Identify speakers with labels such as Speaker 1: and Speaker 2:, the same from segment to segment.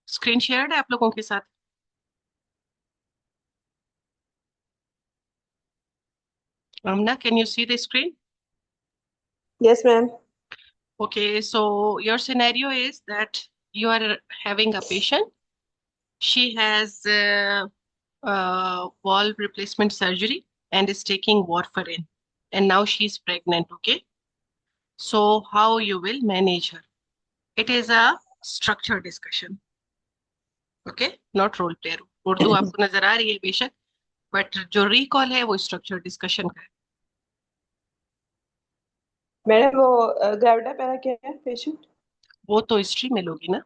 Speaker 1: Screen shared है आप लोगों के साथ? Amna, can you see the screen?
Speaker 2: Yes, ma'am.
Speaker 1: Okay, so your scenario is that you are having a patient. She has wall replacement surgery and is taking warfarin, and now she's pregnant. Okay, so how you will manage her? It is a structured discussion. Okay, not role player. Urdu आपको नजर आ रही है बेशक, but जो recall है वो structure discussion का है।
Speaker 2: मैडम वो ग्रेविटा पैरा क्या है पेशेंट?
Speaker 1: वो तो हिस्ट्री में लोगी ना,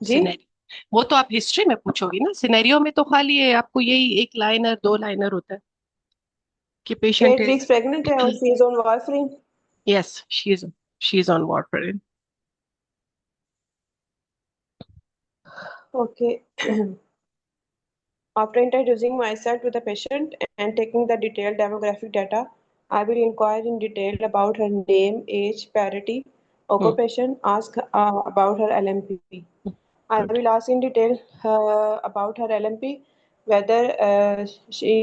Speaker 2: जी।
Speaker 1: सिनेरियो। वो तो आप हिस्ट्री में पूछोगी ना, सिनेरियो में तो खाली है आपको यही एक लाइनर दो लाइनर होता है कि पेशेंट
Speaker 2: 8
Speaker 1: इज
Speaker 2: वीक्स प्रेग्नेंट है और she is on warfarin.
Speaker 1: Yes, she is on warfarin.
Speaker 2: Okay. After introducing myself to the patient and taking the detailed demographic data, I will inquire in detail about her name, age, parity,
Speaker 1: hmm.
Speaker 2: occupation, ask about her LMP. I
Speaker 1: good.
Speaker 2: will ask in detail about her LMP, whether she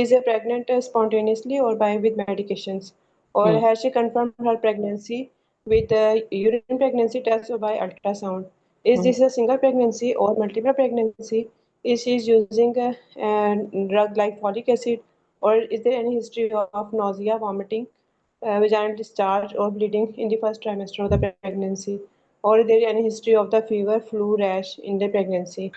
Speaker 2: is pregnant spontaneously or by with medications, or
Speaker 1: hmm.
Speaker 2: has she confirmed her pregnancy with urine pregnancy test or by ultrasound? Is
Speaker 1: hmm.
Speaker 2: this a single pregnancy or multiple pregnancy? Is she using a drug like folic acid, or is there any history of nausea, vomiting, vaginal discharge, or bleeding in the first trimester of the pregnancy? Or is there any history of the fever, flu, rash in the pregnancy?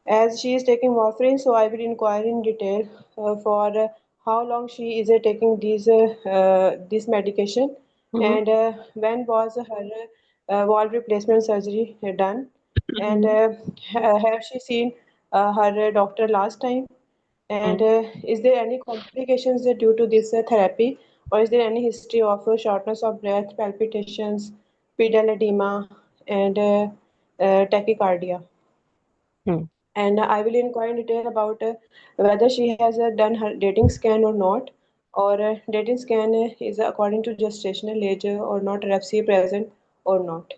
Speaker 2: As she is taking warfarin, so I will inquire in detail for how long she is taking this medication,
Speaker 1: hmm.
Speaker 2: and when was her valve replacement surgery done, and
Speaker 1: hmm.
Speaker 2: have she seen her doctor last time, and
Speaker 1: hmm.
Speaker 2: is there any complications due to this therapy, or is there any history of shortness of breath, palpitations, pedal edema, and tachycardia?
Speaker 1: Hmm.
Speaker 2: And I will inquire in detail about whether she has done her dating scan or not, or dating scan is according to gestational age or not, RFC present or not.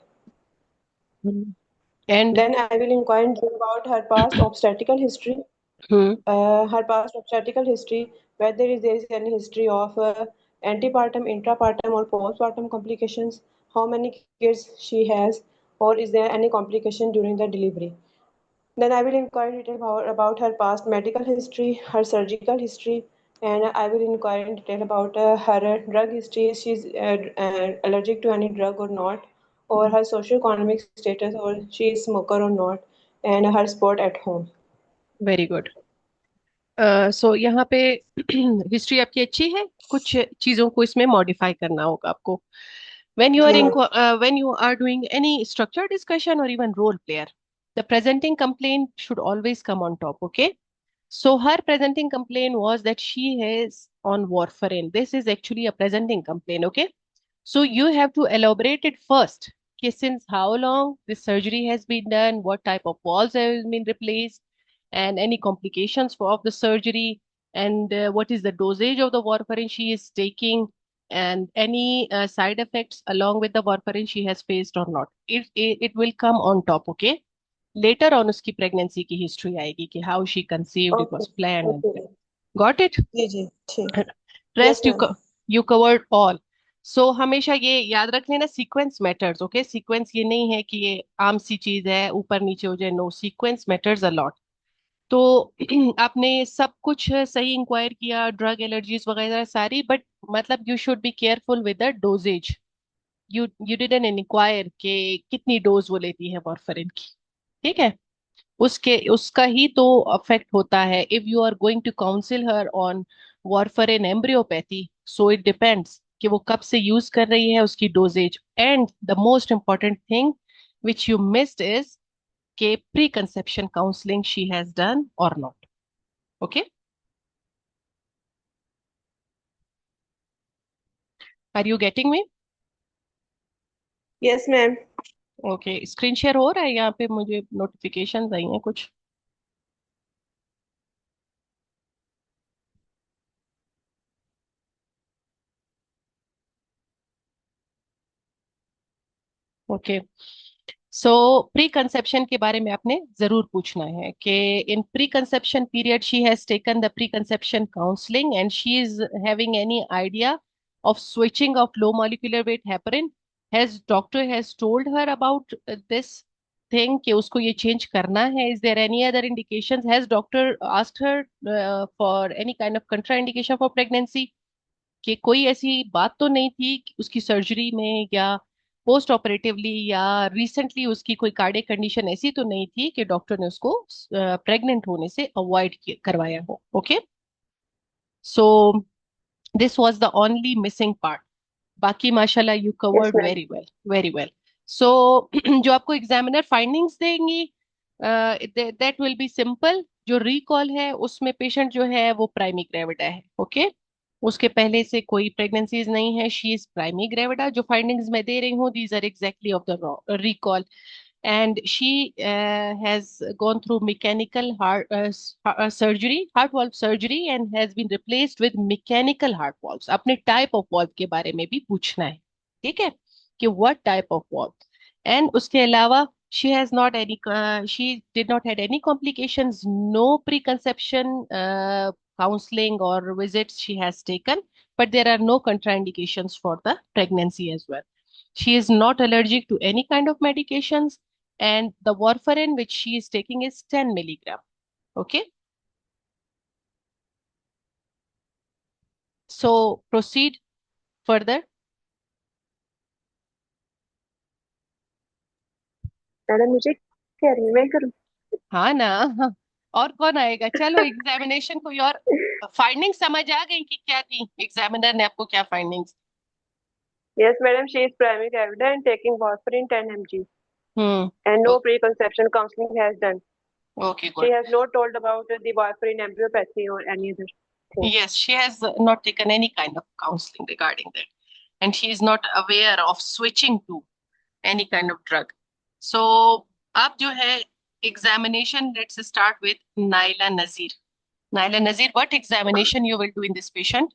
Speaker 1: And
Speaker 2: Then I will inquire in detail about
Speaker 1: hmm.
Speaker 2: her past obstetrical history, whether there is any history of antepartum, intrapartum, or postpartum complications, how many kids she has, or is there any complication during the delivery. Then I will inquire in detail about her past medical history, her surgical history, and I will inquire in detail about her drug history. If she's allergic to any drug or not, or her socioeconomic status, or she is smoker or not, and her sport at home.
Speaker 1: Very good. So यहाँ पे history आपकी अच्छी है, कुछ चीजों को इसमें modify करना होगा आपको। when you are
Speaker 2: जी
Speaker 1: in
Speaker 2: ma'am.
Speaker 1: when you are doing any structured discussion or even role player, the presenting complaint should always come on top. Okay, so her presenting complaint was that she is on warfarin. This is actually a presenting complaint. Okay, so you have to elaborate it first. Okay, since how long this surgery has been done, what type of walls have been replaced, and any complications of the surgery, and what is the dosage of the warfarin she is taking, and any side effects along with the warfarin she has faced or not. It will come on top. Okay, later on उसकी pregnancy की history आएगी कि how she conceived, it
Speaker 2: okay.
Speaker 1: was planned and
Speaker 2: okay.
Speaker 1: got it.
Speaker 2: जी जी. ठीक. Yes
Speaker 1: Rest
Speaker 2: ma'am.
Speaker 1: you covered all. So हमेशा ये याद रख लेना, सीक्वेंस मैटर्स। ओके, सीक्वेंस ये नहीं है कि ये आम सी चीज है ऊपर नीचे हो जाए, no, sequence matters a lot. तो आपने सब कुछ सही इंक्वायर किया, ड्रग एलर्जीज वगैरह सारी, बट मतलब you should be careful with the doses. You didn't inquire कि कितनी डोज वो लेती है वॉरफरिन की। ठीक है, उसके उसका ही तो अफेक्ट होता है। If you are going to counsel her on warfarin embryopathy, so it depends कि वो कब से यूज कर रही है, उसकी doses, and the most important thing which you missed is के preconception counselling she has done or not. Okay, are you getting me?
Speaker 2: Yes ma'am.
Speaker 1: Okay, screen share हो रहा है यहाँ पे, मुझे नोटिफिकेशन आई हैं कुछ। ओके। सो प्री कंसेप्शन के बारे में आपने जरूर पूछना है कि in preconception period she has taken the preconception counselling and she is having any idea of switching off low molecular weight heparin, has doctor has told her about this thing कि उसको ये change करना है? Is there any other indications? Has doctor asked her for any kind of contraindication for pregnancy? कि कोई ऐसी बात तो नहीं थी कि उसकी सर्जरी में या पोस्ट ऑपरेटिवली या रिसेंटली उसकी कोई कार्डियक कंडीशन ऐसी तो नहीं थी कि डॉक्टर ने उसको प्रेग्नेंट होने से अवॉइड करवाया हो? Okay. So this was the only missing part. बाकी माशाल्लाह you
Speaker 2: Yes,
Speaker 1: covered
Speaker 2: ma'am.
Speaker 1: Very well, very well. So जो आपको एग्जामिनर फाइंडिंग्स देंगी दैट विल बी सिंपल। जो रिकॉल है उसमें पेशेंट जो है वो प्राइमी ग्रेविडा है। ओके। उसके पहले से कोई प्रेगनेंसीज नहीं है, शी इज प्राइमी ग्रेविडा। जो फाइंडिंग्स मैं दे रही हूँ these are exactly of the recall, and she has gone through mechanical heart surgery, heart valve surgery, and has been replaced with mechanical heart valves. अपने type of valve के बारे में भी पूछना है, ठीक है, कि what type of valve। and उसके अलावा she has not any she did not had any complications, no preconception counseling or visits she has taken, but there are no contraindications for the pregnancy as well. She is not allergic to any kind of medications, and the warfarin which she is taking is 10 milligram. Okay, so proceed further.
Speaker 2: Madam मुझे कह रही हूँ मैं करूँ?
Speaker 1: हाँ ना, हाँ। और कौन आएगा? चलो एग्जामिनेशन कोई और। फाइंडिंग समझ आ गई कि क्या थी? एग्जामिनर ने आपको क्या findings?
Speaker 2: Yes, madam. She is primary gravid and taking warfarin 10 mg.
Speaker 1: Hmm.
Speaker 2: And no preconception counseling has done.
Speaker 1: Okay,
Speaker 2: She
Speaker 1: good.
Speaker 2: has not told about the warfarin embryopathy or any other thing.
Speaker 1: Yes, she has not taken any kind of counseling regarding that, and she is not aware of switching to any kind of drug. So, अब जो है examination, let's start with Naila Nazir. Naila Nazir, what examination you will do in this patient?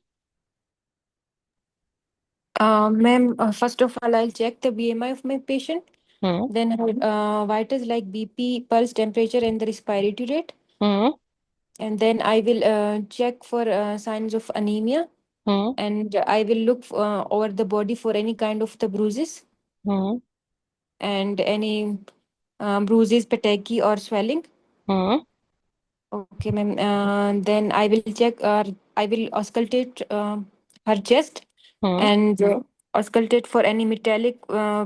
Speaker 3: Ma'am, first of all, I'll check the BMI of my patient.
Speaker 1: Hmm.
Speaker 3: Then her vitals like BP, pulse, temperature, and the respiratory rate.
Speaker 1: Hmm.
Speaker 3: And then I will check for signs of anemia.
Speaker 1: Hmm.
Speaker 3: And I will look over the body for any kind of the bruises
Speaker 1: Hmm.
Speaker 3: and any bruises, petechiae, or swelling.
Speaker 1: Hmm.
Speaker 3: Okay, ma'am. Then I will check, I will auscultate her chest
Speaker 1: Hmm.
Speaker 3: and auscultate for any metallic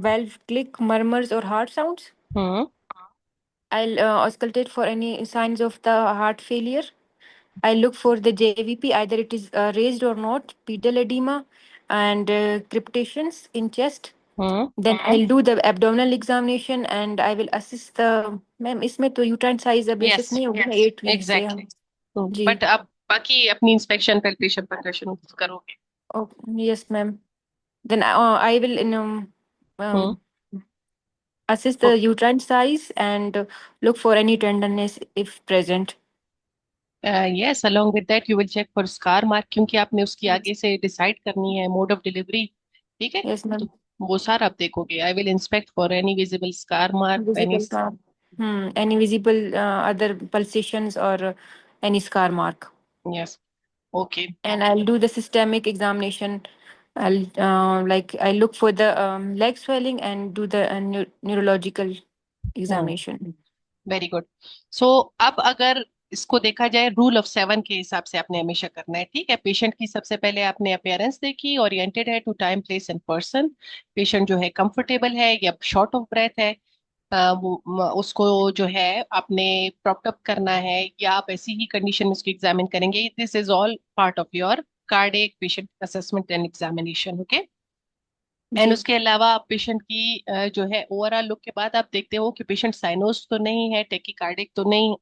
Speaker 3: valve click, murmurs, or heart sounds.
Speaker 1: Hmm.
Speaker 3: I'll auscultate for any signs of the heart failure. I look for the JVP, either it is raised or not, pedal edema, and cryptations in chest.
Speaker 1: Hmm.
Speaker 3: Then I'll do the abdominal examination and I will assist the ma'am इसमें तो uterine size basic
Speaker 1: Yes,
Speaker 3: नहीं होगी ना 8 week से हम
Speaker 1: exactly.
Speaker 3: Ji
Speaker 1: But अब बाकी अपनी इंस्पेक्शन पैल्पेशन परकशन करोगे?
Speaker 3: Yes ma'am then I will
Speaker 1: Hmm.
Speaker 3: um, assess the uterine size and look for any tenderness if present.
Speaker 1: Yes, along with that you will check for scar mark, क्योंकि आपने उसकी आगे से decide करनी है mode of delivery, ठीक है?
Speaker 3: Yes,
Speaker 1: तो
Speaker 3: ma'am.
Speaker 1: वो सारा आप देखोगे। I will inspect for any visible scar mark, any.
Speaker 3: Visible mark. Any visible other pulsations or any scar mark.
Speaker 1: Yes. Okay.
Speaker 3: And I'll do the systemic examination. I'll like I look for the leg swelling and do the neurological examination.
Speaker 1: Very good. So अब अगर इसको देखा जाए rule of seven के हिसाब से आपने हमेशा करना है, ठीक है? पेशेंट की सबसे पहले आपने अपियरेंस देखी, ओरिएंटेड है to time place and person, patient जो है कंफर्टेबल है या शॉर्ट ऑफ ब्रेथ है, उसको जो है आपने प्रॉप्ट अप करना है या आप ऐसी ही कंडीशन में उसको एग्जामिन करेंगे। This is all part of your cardiac patient assessment and examination. Okay. And
Speaker 3: जी
Speaker 1: उसके अलावा पेशेंट की जो है ओवरऑल लुक के बाद आप देखते हो कि पेशेंट साइनोस तो नहीं है, टेकिकार्डिक तो नहीं,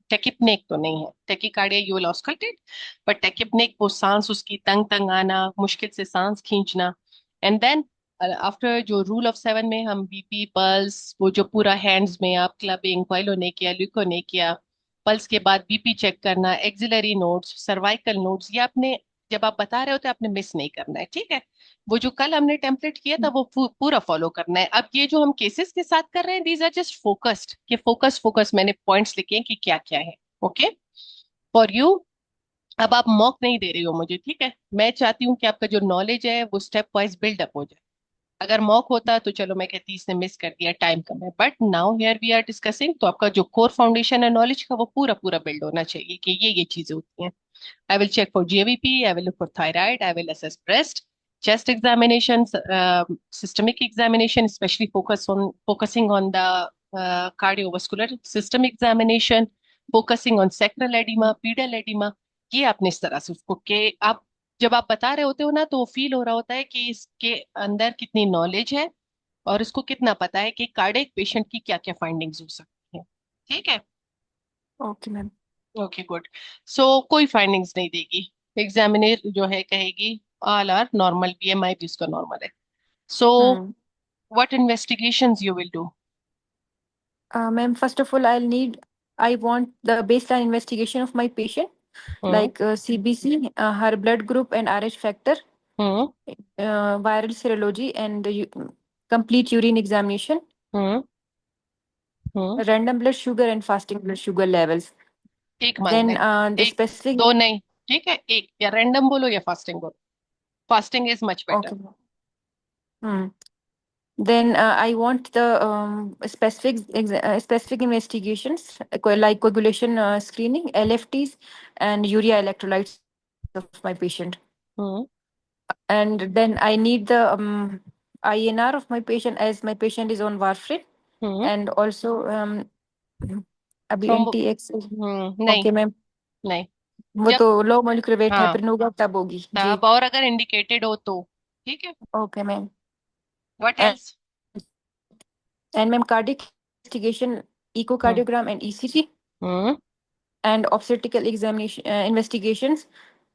Speaker 1: टेकिपनेक तो नहीं है। Tachycardia you will auscultate, but tachypneic वो सांस उसकी तंग तंग आना, मुश्किल से सांस खींचना। एंड देन आफ्टर जो रूल ऑफ सेवन में हम बीपी, पल्स, वो जो पूरा हैंड्स में आप क्लबिंग, पाइलोनेकिया, ल्यूकोनेकिया, पल्स के बाद बीपी चेक करना, एक्सिलरी नोड्स, सर्वाइकल नोड्स, ये आपने जब आप बता रहे होते आपने मिस नहीं करना है, ठीक है। वो जो कल हमने टेम्पलेट किया था वो पूरा फॉलो करना है। अब ये जो हम केसेस के साथ कर रहे हैं, दीज आर जस्ट फोकस्ड, कि फोकस फोकस मैंने पॉइंट्स लिखे हैं कि क्या क्या है। Okay, for you. अब आप मॉक नहीं दे रही हो मुझे, ठीक है। मैं चाहती हूँ कि आपका जो नॉलेज है वो स्टेप वाइज बिल्डअप हो जाए। अगर मॉक होता तो चलो मैं कहती इसने मिस कर दिया, टाइम कम है, but now here we are discussing, तो आपका जो कोर फाउंडेशन है नॉलेज का वो पूरा पूरा बिल्ड होना चाहिए कि ये चीजें होती हैं। I will check for GVP. I will look for thyroid. I will assess breast, chest examinations, systemic examination, especially focusing on the cardiovascular system examination, focusing on sacral edema, pedal edema. ये आपने इस तरह से उसको कि आप जब आप बता रहे होते हो ना, तो वो फील हो रहा होता है कि इसके अंदर कितनी नॉलेज है और इसको कितना पता है कि कार्डियक पेशेंट की क्या क्या फाइंडिंग्स हो सकती हैं। ठीक है।
Speaker 3: Okay ma'am.
Speaker 1: Okay good. So कोई फाइंडिंग्स नहीं देगी, एग्जामिनर जो है कहेगी ऑल आर नॉर्मल, बीएमआई भी उसका नॉर्मल है। So
Speaker 3: hmm.
Speaker 1: What investigations you will do?
Speaker 3: Ma'am, first of all, I want the baseline investigation of my patient,
Speaker 1: hmm.
Speaker 3: like CBC, her blood group and RH factor,
Speaker 1: hmm.
Speaker 3: viral serology, and complete urine examination,
Speaker 1: hmm. Hmm.
Speaker 3: random blood sugar and fasting blood sugar levels.
Speaker 1: एक मांगना
Speaker 3: Then
Speaker 1: है,
Speaker 3: the
Speaker 1: एक,
Speaker 3: specific.
Speaker 1: दो नहीं। ठीक है, एक या रैंडम बोलो या फास्टिंग बोलो। Fasting is much better.
Speaker 3: Okay. Hmm. Then I want the specific investigations like coagulation screening, LFTs, and urea electrolytes of my patient.
Speaker 1: Hmm.
Speaker 3: And then I need the INR of my patient as my patient is on warfarin,
Speaker 1: hmm.
Speaker 3: and also अभी
Speaker 1: thrombo.
Speaker 3: NTX.
Speaker 1: नहीं,
Speaker 3: okay ma'am,
Speaker 1: नहीं।
Speaker 3: वो
Speaker 1: जब,
Speaker 3: तो low molecular weight
Speaker 1: हाँ,
Speaker 3: heparin होगा तब होगी जी।
Speaker 1: तब और अगर इंडिकेटेड हो तो ठीक है।
Speaker 3: Okay ma'am.
Speaker 1: What
Speaker 3: and
Speaker 1: else?
Speaker 3: Ma'am cardiac investigation,
Speaker 1: hmm.
Speaker 3: Echocardiogram and ECG,
Speaker 1: hmm.
Speaker 3: and obstetrical examination investigations,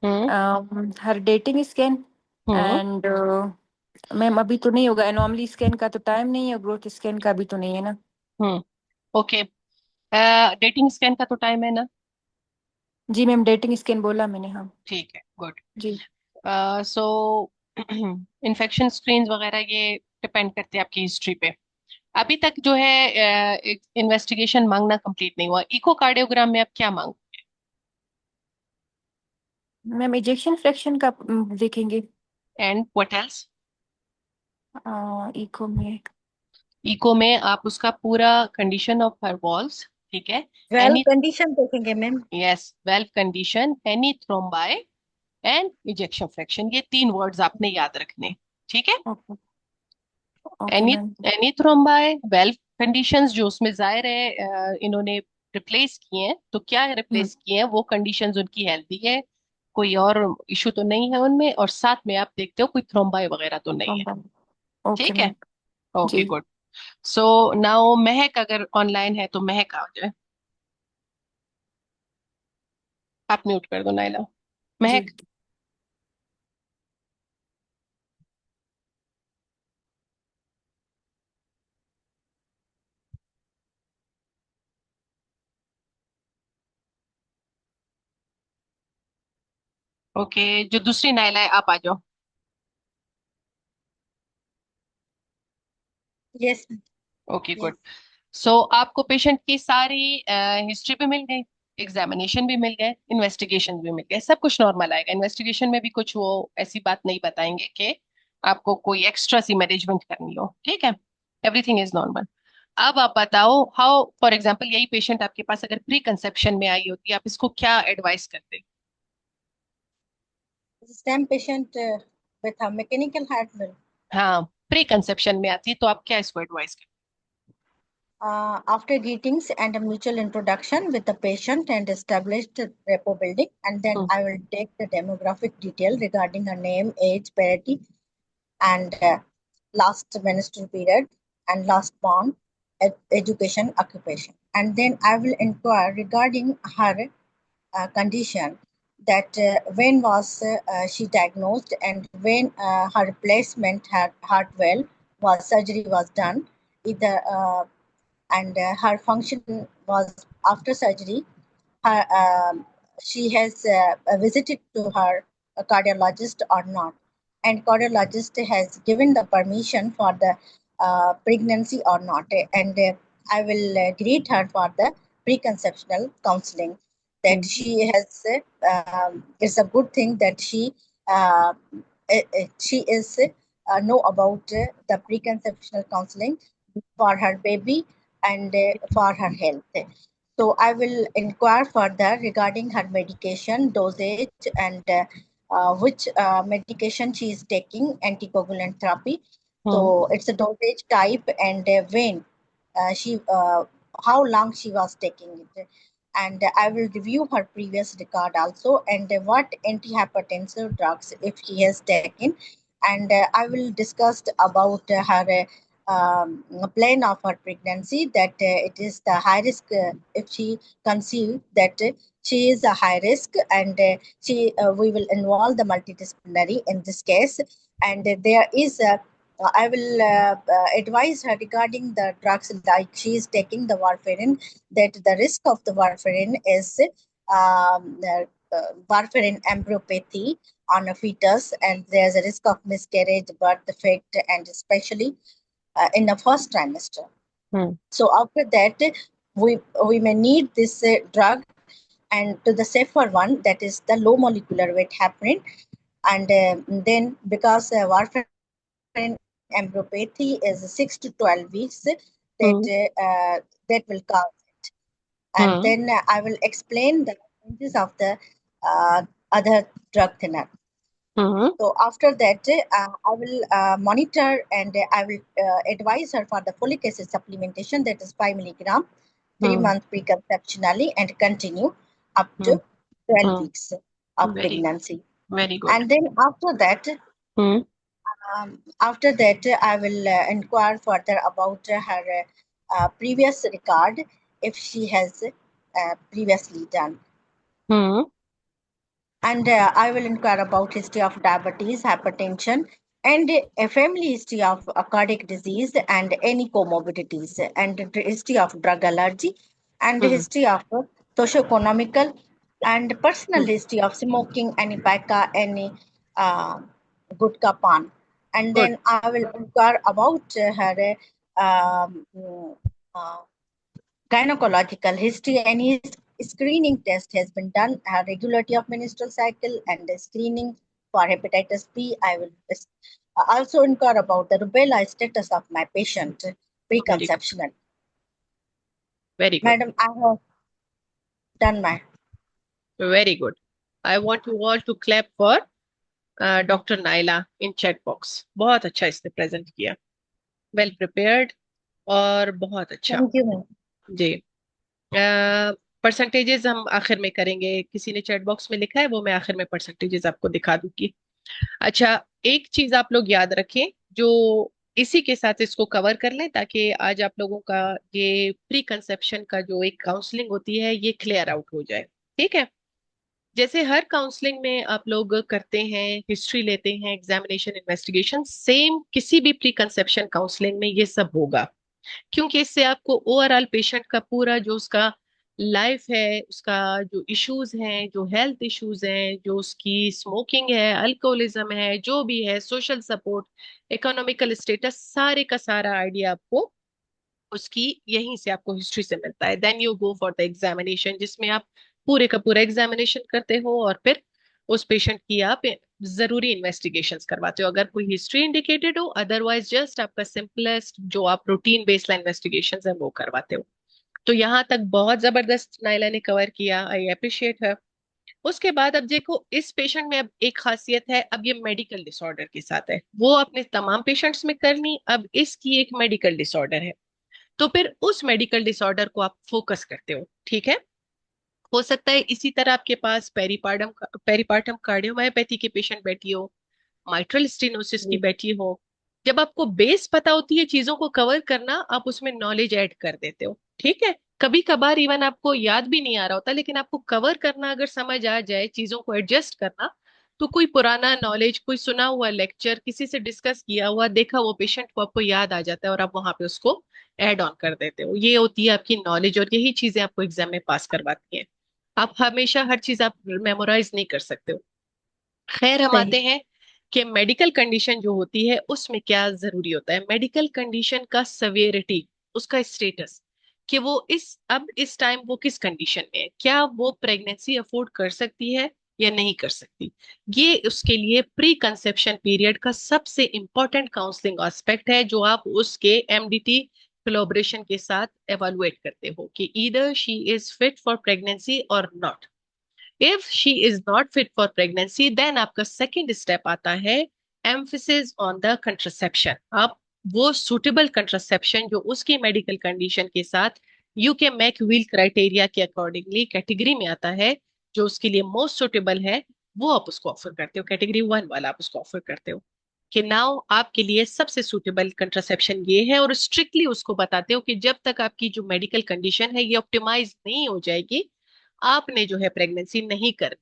Speaker 1: hmm.
Speaker 3: her dating scan,
Speaker 1: hmm.
Speaker 3: and ma'am अभी तो नहीं होगा, एनोमली स्कैन का तो टाइम नहीं है, ग्रोथ स्कैन का भी तो नहीं है ना।
Speaker 1: हम्म। ओके, डेटिंग स्कैन का तो टाइम है ना?
Speaker 3: जी मैम, डेटिंग स्कैन बोला मैंने, हाँ।
Speaker 1: ठीक है, गुड।
Speaker 3: जी
Speaker 1: सो इन्फेक्शन स्क्रीन्स वगैरह ये डिपेंड करते हैं आपकी हिस्ट्री पे। अभी तक जो है इन्वेस्टिगेशन मांगना कंप्लीट नहीं हुआ। इकोकार्डियोग्राम में आप क्या मांग?
Speaker 3: मैम, इजेक्शन फ्रैक्शन का देखेंगे।
Speaker 1: And what else?
Speaker 3: इको में
Speaker 1: इको में आप उसका पूरा कंडीशन ऑफ हर वॉल्स, ठीक है।
Speaker 4: वेल
Speaker 1: एनी,
Speaker 4: कंडीशन देखेंगे ma'am.
Speaker 1: Yes, valve condition, any thrombi and ejection fraction, ये तीन वर्ड्स आपने याद रखने। ठीक है।
Speaker 3: Okay. Okay
Speaker 1: any,
Speaker 3: ma'am.
Speaker 1: Any thrombi, valve conditions जो उसमें जाहिर है इन्होंने रिप्लेस किए हैं, तो क्या रिप्लेस किए हैं वो कंडीशंस उनकी हेल्दी है, कोई और इशू तो नहीं है उनमें, और साथ में आप देखते हो कोई थ्रोम्बाई वगैरह तो नहीं है।
Speaker 3: ओके
Speaker 1: ठीक है।
Speaker 3: मैम।
Speaker 1: ओके
Speaker 3: जी
Speaker 1: गुड। सो नाउ महक अगर ऑनलाइन है तो महक आ जाए। आप म्यूट कर दो नाइला।
Speaker 3: जी।
Speaker 1: महक। ओके, जो दूसरी नाइला है आप आ जाओ।
Speaker 4: यस।
Speaker 1: Okay good.
Speaker 4: यस।
Speaker 1: सो आपको पेशेंट की सारी हिस्ट्री भी मिल गई, एग्जामिनेशन भी मिल गए, इन्वेस्टिगेशन भी मिल गए, सब कुछ नॉर्मल आएगा। इन्वेस्टिगेशन में भी कुछ वो ऐसी बात नहीं बताएंगे कि आपको कोई एक्स्ट्रा सी मैनेजमेंट करनी हो, ठीक है। Everything is normal. अब आप बताओ, हाउ फॉर एग्जाम्पल यही पेशेंट आपके पास अगर प्री कंसेप्शन में आई होती, आप इसको क्या एडवाइस करते?
Speaker 4: Stem patient with a mechanical heart valve.
Speaker 1: हाँ, प्री कंसेप्शन में आती तो आप क्या इसको एडवाइस करते?
Speaker 4: After greetings and a mutual introduction with the patient and established rapport building, and then
Speaker 1: hmm.
Speaker 4: I will take the demographic detail regarding her name, age, parity, and last menstrual period, and last born, education, occupation. And then I will inquire regarding her condition, that when was she diagnosed, and when her replacement heart valve was surgery was done, either and her function was after surgery. Her, she has visited to her a cardiologist or not. And cardiologist has given the permission for the pregnancy or not. And I will greet her for the preconceptional counseling that she has. It's a good thing that uh, she is know about the preconceptional counseling for her baby and for her health. So I will inquire further regarding her medication dosage and which medication she is taking, anticoagulant therapy. So it's a dosage type and when she how long she was taking it. And I will review her previous record also and what antihypertensive drugs if she has taken. And I will discuss about her plan of her pregnancy that it is the high risk if she conceived that she is a high risk and she we will involve the multidisciplinary in this case and there is a I will advise her regarding the drugs like she is taking the warfarin that the risk of the warfarin is warfarin embryopathy on a fetus and there's a risk of miscarriage, birth defect and especially in the first trimester. So after that, we may need this drug and to the safer one that is the low molecular weight heparin. And then because warfarin embryopathy is 6 to 12 weeks, that will cause it. And then I will explain the changes of the other drug thinner. So after that, I will monitor and I will advise her for the folic acid supplementation that is 5 milligram, 3 months preconceptionally and continue up to 12 weeks of pregnancy.
Speaker 1: Very good.
Speaker 4: And then after that, I will inquire further about her previous record if she has previously done. And I will inquire about history of diabetes, hypertension, and a family history of cardiac disease and any comorbidities, and the history of drug allergy, and the history of socioeconomical and personal history of smoking, any paca, any uh, gutka pan. And
Speaker 1: Good.
Speaker 4: then I will inquire about her uh, gynecological history. Any screening test has been done, regularity of menstrual cycle and the screening for hepatitis B. I will also inquire about the rubella status of my patient preconceptional.
Speaker 1: Very good.
Speaker 4: Madam, I have done my.
Speaker 1: Very good. I want you all to clap for doctor Naila in chat box. बहुत अच्छा इसने present किया. Well prepared और बहुत अच्छा.
Speaker 4: Thank you ma'am.
Speaker 1: जी. Percentages हम आखिर में करेंगे. किसी ने चैट बॉक्स में लिखा है वो मैं आखिर में परसेंटेजेस आपको दिखा दूंगी. अच्छा, एक चीज आप लोग याद रखें जो इसी के साथ इसको कवर कर लें ताकि आज आप लोगों का ये प्री कंसेप्शन का जो एक काउंसलिंग होती है ये क्लियर आउट हो जाए. ठीक है. जैसे हर काउंसलिंग में आप लोग करते हैं, हिस्ट्री लेते हैं, एग्जामिनेशन, इन्वेस्टिगेशन, सेम किसी भी प्री कंसेप्शन काउंसलिंग में ये सब होगा. क्योंकि इससे आपको ओवरऑल पेशेंट का पूरा जो उसका लाइफ है, उसका जो इश्यूज हैं, जो हेल्थ इश्यूज हैं, जो उसकी स्मोकिंग है, अल्कोहलिज्म है, जो भी है, सोशल सपोर्ट, इकोनॉमिकल स्टेटस, सारे का सारा आइडिया आपको उसकी यहीं से आपको हिस्ट्री से मिलता है. Then you go for the examination जिसमें आप पूरे का पूरा एग्जामिनेशन करते हो और फिर उस पेशेंट की आप जरूरी इन्वेस्टिगेशंस करवाते हो अगर कोई हिस्ट्री इंडिकेटेड हो. अदरवाइज जस्ट आपका सिंपलेस्ट जो आप रूटीन बेसलाइन इन्वेस्टिगेशंस है वो करवाते हो. तो यहाँ तक बहुत जबरदस्त नाइला ने कवर किया. आई अप्रिशिएट हर. उसके बाद अब देखो इस पेशेंट में अब एक खासियत है. अब ये मेडिकल डिसऑर्डर के साथ है. वो अपने तमाम पेशेंट्स में करनी, अब इसकी एक मेडिकल डिसऑर्डर है तो फिर उस मेडिकल डिसऑर्डर को आप फोकस करते हो. ठीक है. हो सकता है इसी तरह आपके पास पेरिपार्टम कार्डियोमायोपैथी के पेशेंट बैठी हो, माइट्रल स्टेनोसिस की बैठी हो. जब आपको बेस पता होती है चीजों को कवर करना, आप उसमें नॉलेज ऐड कर देते हो. ठीक है. कभी कभार इवन आपको याद भी नहीं आ रहा होता, लेकिन आपको कवर करना अगर समझ आ जाए, चीजों को एडजस्ट करना, तो कोई पुराना नॉलेज, कोई सुना हुआ लेक्चर, किसी से डिस्कस किया हुआ, देखा वो पेशेंट को आपको याद आ जाता है और आप वहां पे उसको ऐड ऑन कर देते हो. ये होती है आपकी नॉलेज और यही चीजें आपको एग्जाम में पास करवाती हैं. आप हमेशा हर चीज आप मेमोराइज नहीं कर सकते हो. खैर, हम
Speaker 4: सही।
Speaker 1: आते हैं कि मेडिकल कंडीशन जो होती है उसमें क्या जरूरी होता है। मेडिकल कंडीशन का सवेरिटी, उसका स्टेटस, कि वो इस टाइम वो किस कंडीशन में है, क्या वो प्रेगनेंसी अफोर्ड कर सकती है या नहीं कर सकती। ये उसके लिए प्री कंसेप्शन पीरियड का सबसे इंपॉर्टेंट काउंसलिंग एस्पेक्ट है, जो आप उसके एमडीटी कोलैबोरेशन के साथ एवेलुएट करते हो कि either she is fit for pregnancy or not. If she is not fit for pregnancy, then आपका सेकेंड स्टेप आता है एम्फिसिस ऑन द कंट्रासेप्शन। आप वो सुटेबल कंट्रासेप्शन जो उसकी मेडिकल कंडीशन के साथ यूके मैक व्हील क्राइटेरिया के अकॉर्डिंगली कैटेगरी में आता है, जो उसके लिए मोस्ट सुटेबल है, वो आप उसको ऑफर करते हो। कैटेगरी 1 वाला आप उसको ऑफर करते हो कि नाउ आपके लिए सबसे सुटेबल कंट्रासेप्शन ये है, और स्ट्रिक्टली उसको बताते हो कि जब तक आपकी जो मेडिकल कंडीशन है ये ऑप्टिमाइज नहीं हो जाएगी, आपने जो है प्रेगनेंसी नहीं कर।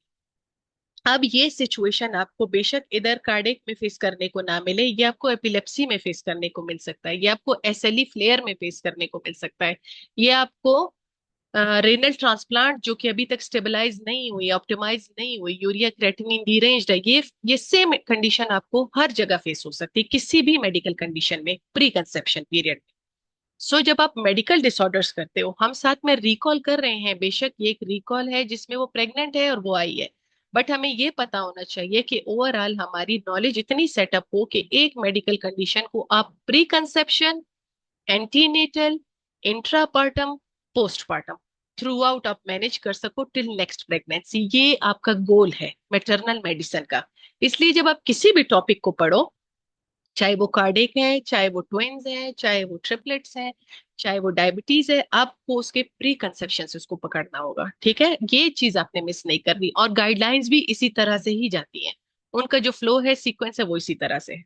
Speaker 1: अब ये सिचुएशन आपको बेशक इधर कार्डिक में फेस करने को ना मिले, ये आपको एपिलेप्सी में फेस करने को मिल सकता है, ये आपको एसएलई फ्लेयर में फेस करने को मिल सकता है, ये आपको रेनल ट्रांसप्लांट जो कि अभी तक स्टेबलाइज नहीं हुई, ऑप्टिमाइज नहीं हुई, यूरिया क्रेटिनिन डीरेंज्ड है, ये सेम कंडीशन आपको हर जगह फेस हो सकती है किसी भी मेडिकल कंडीशन में प्री कंसेप्शन पीरियड। सो जब आप मेडिकल डिसऑर्डर्स करते हो, हम साथ में रिकॉल कर रहे हैं, बेशक ये एक रिकॉल है जिसमें वो प्रेग्नेंट है और वो आई है, बट हमें ये पता होना चाहिए कि ओवरऑल हमारी नॉलेज इतनी सेटअप हो कि एक मेडिकल कंडीशन को आप pre conception, antenatal, intrapartum, postpartum through out आप मैनेज कर सको टिल नेक्स्ट प्रेगनेंसी। ये आपका गोल है मैटरनल मेडिसिन का। इसलिए जब आप किसी भी टॉपिक को पढ़ो, चाहे वो कार्डिक है, चाहे वो ट्विन्स है, चाहे वो ट्रिपलेट्स है, चाहे वो डायबिटीज है, आपको उसके प्री कंसेप्शन से उसको पकड़ना होगा। ठीक है, ये चीज आपने मिस नहीं करनी, और गाइडलाइंस भी इसी तरह से ही जाती हैं, उनका जो फ्लो है, सीक्वेंस है, वो इसी तरह से है।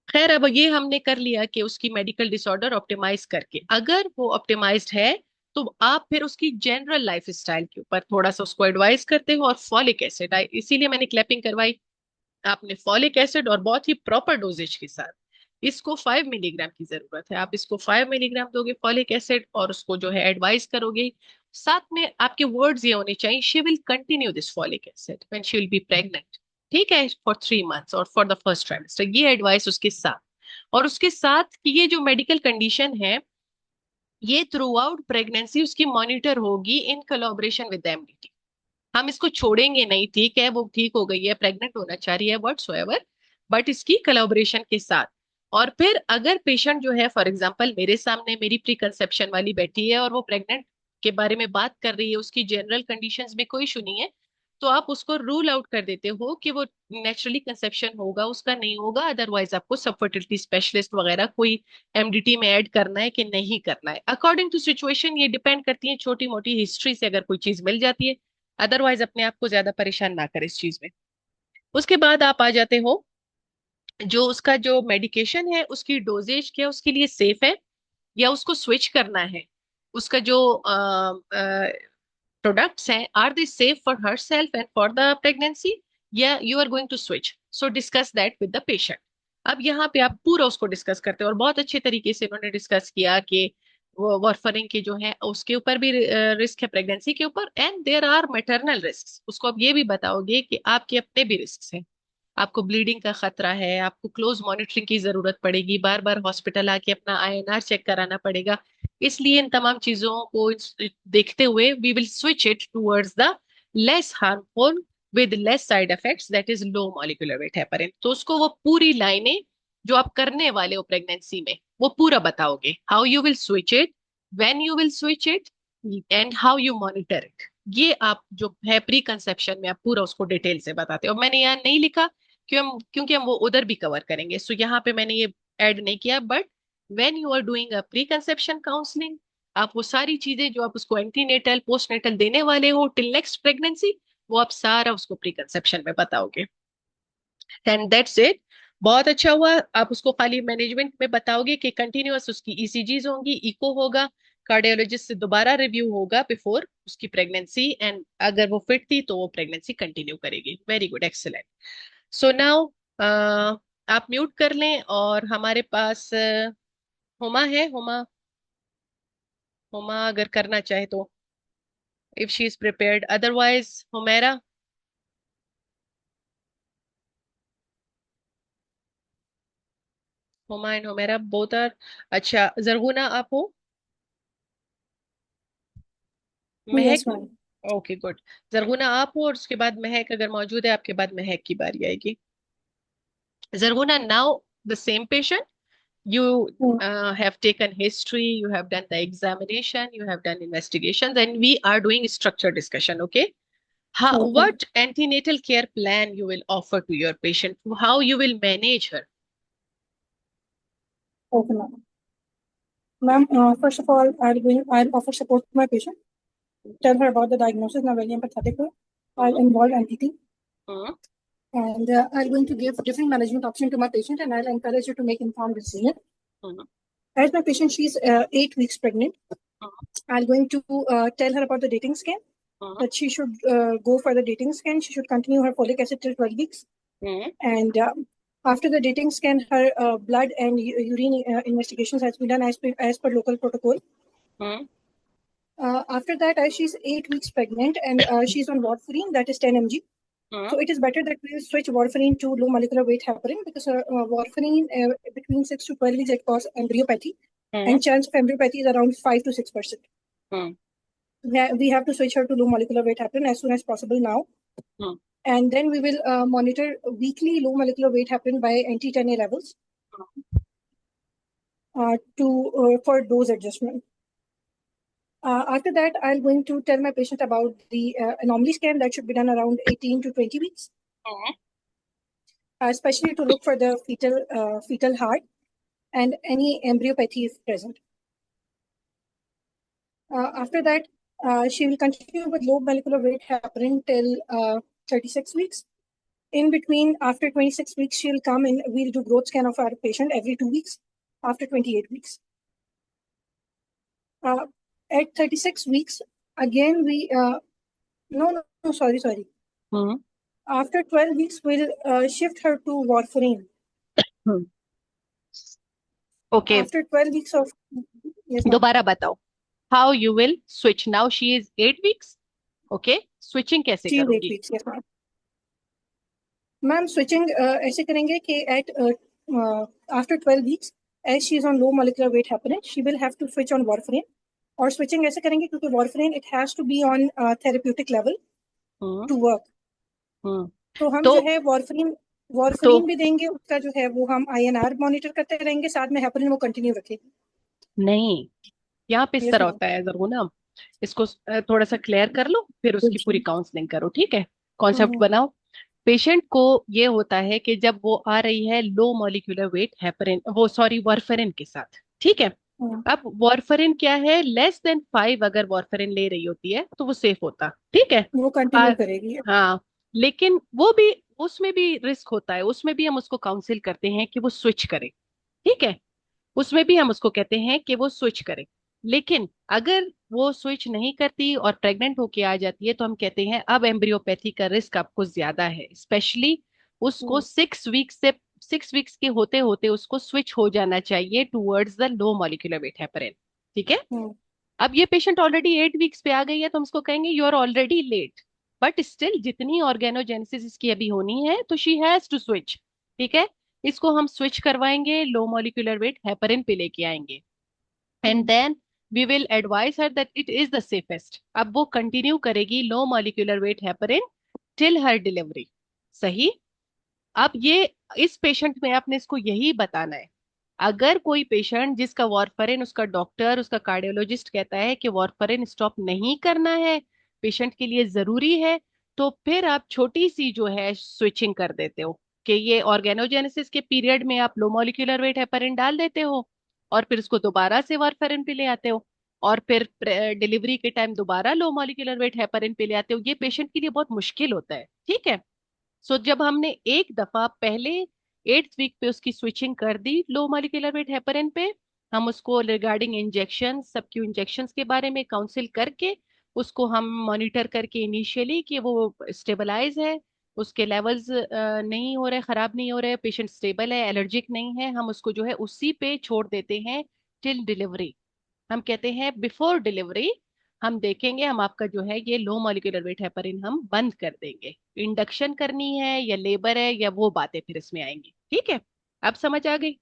Speaker 1: खैर, अब ये हमने कर लिया कि उसकी मेडिकल डिसऑर्डर ऑप्टिमाइज करके, अगर वो ऑप्टिमाइज्ड है तो आप फिर उसकी जनरल लाइफ स्टाइल के ऊपर थोड़ा सा उसको एडवाइस करते हो, और फॉलिक एसिड, इसीलिए मैंने क्लैपिंग करवाई। आपने फॉलिक एसिड और बहुत ही प्रॉपर डोजेज के साथ, इसको 5 मिलीग्राम की जरूरत है, आप इसको 5 मिलीग्राम दोगे फॉलिक एसिड, और उसको जो है एडवाइस करोगे। साथ में आपके वर्ड्स ये होने चाहिए, she will continue this folic acid when she will be pregnant. ठीक है, फॉर 3 मंथ्स और फॉर द फर्स्ट ट्राइमेस्टर, ये एडवाइस उसके साथ। और उसके साथ कि ये जो मेडिकल कंडीशन है, ये थ्रू आउट प्रेगनेंसी उसकी मॉनिटर होगी इन कोलैबोरेशन विद एमडीटी। हम इसको छोड़ेंगे नहीं, ठीक है, वो ठीक हो गई है, प्रेग्नेंट होना चाह रही है, व्हाटसोएवर, बट इसकी कोलैबोरेशन के साथ। और फिर अगर पेशेंट जो है, फॉर एग्जांपल मेरे सामने मेरी प्री कंसेप्शन वाली बैठी है और वो प्रेग्नेंट के बारे में बात कर रही है, उसकी जनरल कंडीशंस में कोई इशू नहीं है, तो आप उसको रूल आउट कर देते हो कि वो नेचुरली कंसेप्शन होगा, उसका नहीं होगा, अदरवाइज आपको सब फर्टिलिटी स्पेशलिस्ट वगैरह कोई एमडीटी में ऐड करना है कि नहीं करना है। अकॉर्डिंग टू सिचुएशन ये डिपेंड करती है, छोटी मोटी हिस्ट्री से अगर कोई चीज मिल जाती है, अदरवाइज अपने आप को ज्यादा परेशान ना करें इस चीज में। उसके बाद आप आ जाते हो, जो उसका जो मेडिकेशन है उसकी डोजेज क्या उसके लिए सेफ है या उसको स्विच करना है, उसका जो प्रोडक्ट्स हैं, are they safe for herself and for the pregnancy, या you are going to switch. So discuss that with the patient. अब यहाँ पे आप पूरा उसको डिस्कस करते हो, और बहुत अच्छे तरीके से उन्होंने डिस्कस किया कि वो वार्फरिन के जो है उसके ऊपर भी रिस्क है, प्रेगनेंसी के ऊपर, and there are maternal risk. उसको आप ये भी बताओगे कि आपके अपने भी रिस्क हैं, आपको ब्लीडिंग का खतरा है, आपको क्लोज मॉनिटरिंग की जरूरत पड़ेगी, बार बार हॉस्पिटल आके अपना आईएनआर चेक कराना पड़ेगा। इसलिए इन तमाम चीजों को देखते हुए we will switch it towards the less harmful with less side effects, that is low molecular weight heparin. तो उसको वो पूरी लाइनें जो आप करने वाले हो प्रेगनेंसी में, वो पूरा बताओगे, how you will switch it, when you will switch it, and how you monitor it. ये आप जो है प्री कंसेप्शन में आप पूरा उसको डिटेल से बताते हो। मैंने यहाँ नहीं लिखा क्योंकि हम वो उधर भी कवर करेंगे, सो यहाँ पे मैंने ये ऐड नहीं किया, but when you are doing a preconception counselling, आप वो सारी चीजें जो आप उसको एंटीनेटल पोस्टनेटल देने वाले हो टिल नेक्स्ट प्रेगनेंसी, वो आप सारा उसको प्री कंसेप्शन में बताओगे, एंड दैट्स इट। बहुत अच्छा हुआ, आप उसको खाली मैनेजमेंट में बताओगे कि कंटिन्यूअस उसकी ईसीजीज होंगी, इको होगा, कार्डियोलॉजिस्ट से दोबारा रिव्यू होगा बिफोर उसकी प्रेगनेंसी, एंड अगर वो फिट थी तो वो प्रेगनेंसी कंटिन्यू करेगी। Very good, excellent. So now आप म्यूट कर लें, और हमारे पास हुमा है। हुमा, हुमा अगर करना चाहे तो, if she is prepared, otherwise Humera. Huma and Humera both are. अच्छा, जरगुना आप हो? महक?
Speaker 5: Yes, ma'am.
Speaker 1: Okay good. जरगुना आप हो, और उसके बाद महक अगर मौजूद है आपके बाद महक की बारी आएगी। Zarguna, now the same patient, you
Speaker 5: Hmm.
Speaker 1: have taken history, you have done the examination, you have done investigations, and we are doing structure discussion. Okay,
Speaker 5: Okay.
Speaker 1: what antenatal care plan you will offer to your patient, how you will manage her?
Speaker 5: Okay, ma'am. Ma'am, first of all, I'll offer support to my patient. Tell her about the diagnosis in a very empathetic way. I'll
Speaker 1: Mhm,
Speaker 5: involve empathy,
Speaker 1: mhm,
Speaker 5: and I'm going to give different management option to my patient, and I'll encourage her to make informed decision.
Speaker 1: mhm,
Speaker 5: As my patient, she's 8 weeks pregnant. I'm going to tell her about the dating scan,
Speaker 1: mhm,
Speaker 5: that she should go for the dating scan. She should continue her folic acid till 12 weeks.
Speaker 1: mhm,
Speaker 5: And after the dating scan, her blood and urine investigations has been done as per local protocol.
Speaker 1: mhm,
Speaker 5: After that, as she's 8 weeks pregnant and she's on warfarin, that is 10 mg.
Speaker 1: mhm,
Speaker 5: So it is better that we switch warfarin to low molecular weight heparin, because warfarin between 6 to 12 weeks it causes embryopathy,
Speaker 1: mhm,
Speaker 5: and chance of embryopathy is around 5 to 6%.
Speaker 1: mhm,
Speaker 5: We have to switch her to low molecular weight heparin as soon as possible now.
Speaker 1: mhm,
Speaker 5: And then we will monitor weekly low molecular weight heparin by anti-10A levels for dose adjustment. After that, I'm going to tell my patient about the anomaly scan that should be done around 18 to 20 weeks,
Speaker 1: mhm,
Speaker 5: especially to look for the fetal heart and any embryopathy if present. After that, she will continue with low molecular weight heparin till 36 weeks. In between, after 26 weeks, she'll come in. We'll do growth scan of our patient every 2 weeks after 28 weeks. At 36 weeks, again, no, sorry.
Speaker 1: mhm,
Speaker 5: After 12 weeks, we'll shift her to warfarin.
Speaker 1: mhm. Okay,
Speaker 5: After 12 weeks of, yes, ma'am.
Speaker 1: दोबारा बताओ, how you will switch. Now she is 8 weeks. Okay, switching कैसे
Speaker 5: She is 8
Speaker 1: करोगी?
Speaker 5: weeks, yes, ma'am. Ma'am, switching ऐसे करेंगे कि at after 12 weeks, as she is on low molecular weight heparin, she will have to switch on warfarin. और switching ऐसे करेंगे क्योंकि warfarin it has to be on therapeutic level
Speaker 1: hmm,
Speaker 5: to work.
Speaker 1: हम्म।
Speaker 5: तो हम
Speaker 1: तो
Speaker 5: जो है warfarin भी देंगे, उसका जो है वो हम INR मॉनिटर करते रहेंगे, साथ में हेपरिन वो कंटिन्यू रखेगी.
Speaker 1: नहीं, यहाँ पे इस
Speaker 5: Yes,
Speaker 1: तरह
Speaker 5: ma'am.
Speaker 1: होता है जरूर ना, इसको थोड़ा सा क्लियर कर लो, फिर उसकी पूरी काउंसलिंग करो, ठीक है? कॉन्सेप्ट बनाओ। पेशेंट को ये होता है कि जब वो आ रही है लो मॉलिक्यूलर वेट हेपरिन, वो सॉरी वारफरिन के साथ, ठीक है? अब वारफरिन क्या है, लेस देन 5 अगर वारफरिन ले रही होती है तो वो सेफ होता, ठीक है?
Speaker 5: वो कंटिन्यू करेगी.
Speaker 1: हाँ, लेकिन वो भी, उसमें भी रिस्क होता है, उसमें भी हम उसको काउंसिल करते हैं कि वो स्विच करे, ठीक है? उसमें भी हम उसको कहते हैं कि वो स्विच करे। लेकिन अगर वो स्विच नहीं करती और प्रेग्नेंट होके आ जाती है तो हम कहते हैं अब एम्ब्रियोपैथी का रिस्क आपको ज्यादा है, स्पेशली उसको 6 वीक्स के होते होते उसको स्विच हो जाना चाहिए towards the low molecular weight heparin, ठीक है? अब ये पेशेंट ऑलरेडी 8 वीक्स पे आ गई है तो हम उसको कहेंगे you are already late, but still जितनी ऑर्गेनोजेनेसिस इसकी अभी होनी है तो शी हैज टू स्विच, ठीक है? इसको हम स्विच करवाएंगे, लो मॉलिक्यूलर वेट हेपरिन पे लेके आएंगे, and then we will advise her that it is the safest. अब वो कंटिन्यू करेगी low molecular weight heparin till her delivery. सही? अब ये इस पेशेंट में आपने इसको यही बताना है। अगर कोई पेशेंट जिसका वारफरिन, उसका डॉक्टर, उसका कार्डियोलॉजिस्ट कहता है कि वारफरिन स्टॉप नहीं करना है, पेशेंट के लिए जरूरी है, तो फिर आप छोटी सी जो है स्विचिंग कर देते हो कि ये ऑर्गेनोजेनेसिस के पीरियड में आप लो मॉलिक्यूलर वेट हेपरिन डाल देते हो, और फिर उसको दोबारा से वारफरिन पे ले आते हो, और फिर डिलीवरी के टाइम दोबारा लो मॉलिक्यूलर वेट हेपरिन पे ले आते हो। ये पेशेंट के लिए बहुत मुश्किल होता है, ठीक है? जब हमने एक दफा पहले 8th वीक पे उसकी स्विचिंग कर दी लो मॉलिक्यूलर वेट हेपरिन पे, हम उसको रिगार्डिंग इंजेक्शन, सबक्यू इंजेक्शंस के बारे में काउंसिल करके उसको हम मॉनिटर करके इनिशियली कि वो स्टेबलाइज है, उसके लेवल्स नहीं हो रहे, खराब नहीं हो रहे, पेशेंट स्टेबल है, एलर्जिक नहीं है, हम उसको जो है उसी पे छोड़ देते हैं टिल डिलीवरी। हम कहते हैं बिफोर डिलीवरी हम देखेंगे, हम आपका जो है ये लो मॉलिक्यूलर वेट हेपरिन हम बंद कर देंगे। इंडक्शन करनी है या लेबर है या वो बातें फिर इसमें आएंगी, ठीक है? अब समझ आ गई?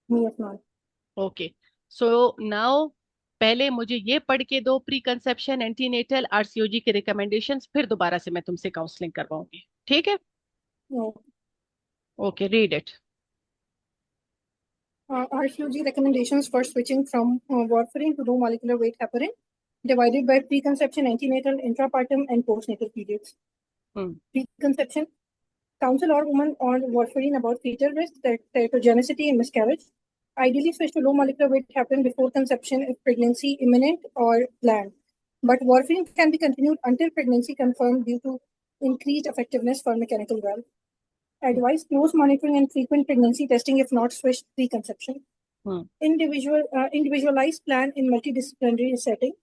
Speaker 5: Yes, ma'am.
Speaker 1: Okay, so now पहले मुझे ये पढ़ के दो, प्री कंसेप्शन एंटीनेटल आरसीओजी के रिकमेंडेशंस, फिर दोबारा से मैं तुमसे काउंसलिंग करवाऊंगी, ठीक है?
Speaker 5: No.
Speaker 1: Okay, read it.
Speaker 5: RCOG recommendations for switching from warfarin to low molecular weight heparin, divided by preconception, antenatal, intrapartum, and postnatal periods. Preconception: counsel all women on warfarin about fetal risk, teratogenicity, and miscarriage. Ideally, switch to low molecular weight heparin before conception if pregnancy imminent or planned. But warfarin can be continued until pregnancy confirmed due to increased effectiveness for mechanical valve. Advise close monitoring and frequent pregnancy testing if not switched pre-conception. Individualized plan in multidisciplinary setting.